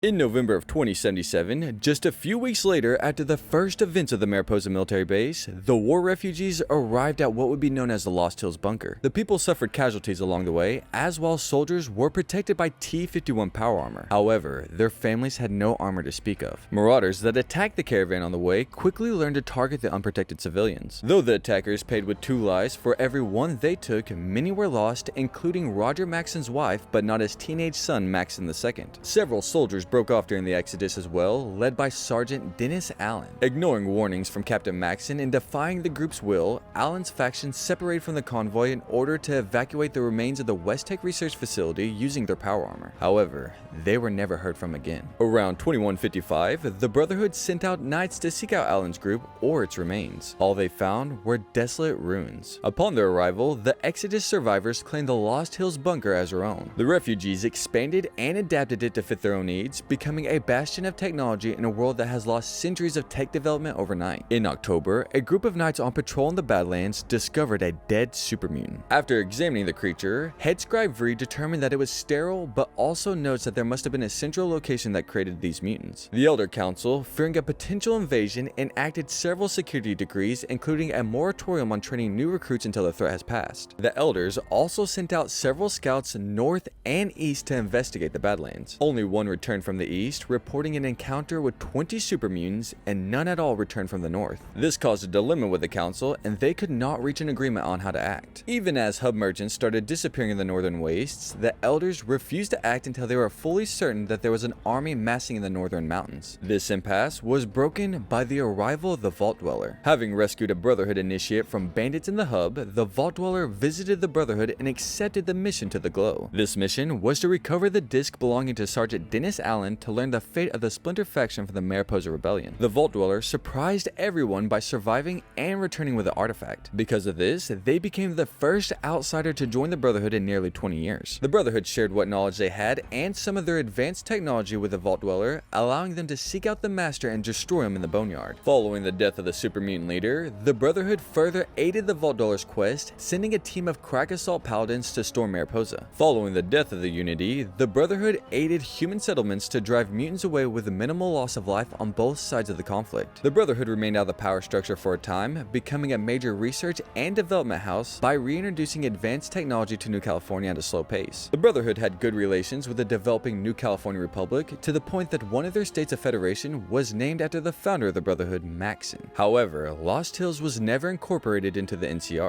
In November of 2077, just a few weeks later after the first events of the Mariposa military base, the war refugees arrived at what would be known as the Lost Hills Bunker. The people suffered casualties along the way, as while soldiers were protected by T-51 power armor. However, their families had no armor to speak of. Marauders that attacked the caravan on the way quickly learned to target the unprotected civilians. Though the attackers paid with 2 lives for every one they took, many were lost, including Roger Maxson's wife, but not his teenage son Maxson II. Several soldiers broke off during the exodus as well, led by Sergeant Dennis Allen. Ignoring warnings from Captain Maxson and defying the group's will, Allen's faction separated from the convoy in order to evacuate the remains of the West Tek Research Facility using their power armor. However, they were never heard from again. Around 2155, the Brotherhood sent out knights to seek out Allen's group or its remains. All they found were desolate ruins. Upon their arrival, the exodus survivors claimed the Lost Hills Bunker as their own. The refugees expanded and adapted it to fit their own needs, becoming a bastion of technology in a world that has lost centuries of tech development overnight. In October, a group of knights on patrol in the Badlands discovered a dead super mutant. After examining the creature, head scribe Vree determined that it was sterile, but also notes that there must have been a central location that created these mutants. The Elder Council, fearing a potential invasion, enacted several security decrees, including a moratorium on training new recruits until the threat has passed. The Elders also sent out several scouts north and east to investigate the Badlands. Only one returned from the east, reporting an encounter with 20 super mutants, and none at all returned from the north. This caused a dilemma with the council, and they could not reach an agreement on how to act. Even as hub merchants started disappearing in the northern wastes, the Elders refused to act until they were fully certain that there was an army massing in the northern mountains. This impasse was broken by the arrival of the Vault Dweller. Having rescued a Brotherhood initiate from bandits in the hub, the Vault Dweller visited the Brotherhood and accepted the mission to the Glow. This mission was to recover the disc belonging to Sergeant Dennis Allen to learn the fate of the splinter faction from the Mariposa Rebellion. The Vault Dweller surprised everyone by surviving and returning with the artifact. Because of this, they became the first outsider to join the Brotherhood in nearly 20 years. The Brotherhood shared what knowledge they had and some of their advanced technology with the Vault Dweller, allowing them to seek out the Master and destroy him in the Boneyard. Following the death of the super mutant leader, the Brotherhood further aided the Vault Dweller's quest, sending a team of crack assault paladins to storm Mariposa. Following the death of the Unity, the Brotherhood aided human settlements to drive mutants away with minimal loss of life on both sides of the conflict. The Brotherhood remained out of the power structure for a time, becoming a major research and development house by reintroducing advanced technology to New California at a slow pace. The Brotherhood had good relations with the developing New California Republic, to the point that one of their states of federation was named after the founder of the Brotherhood, Maxson. However, Lost Hills was never incorporated into the NCR.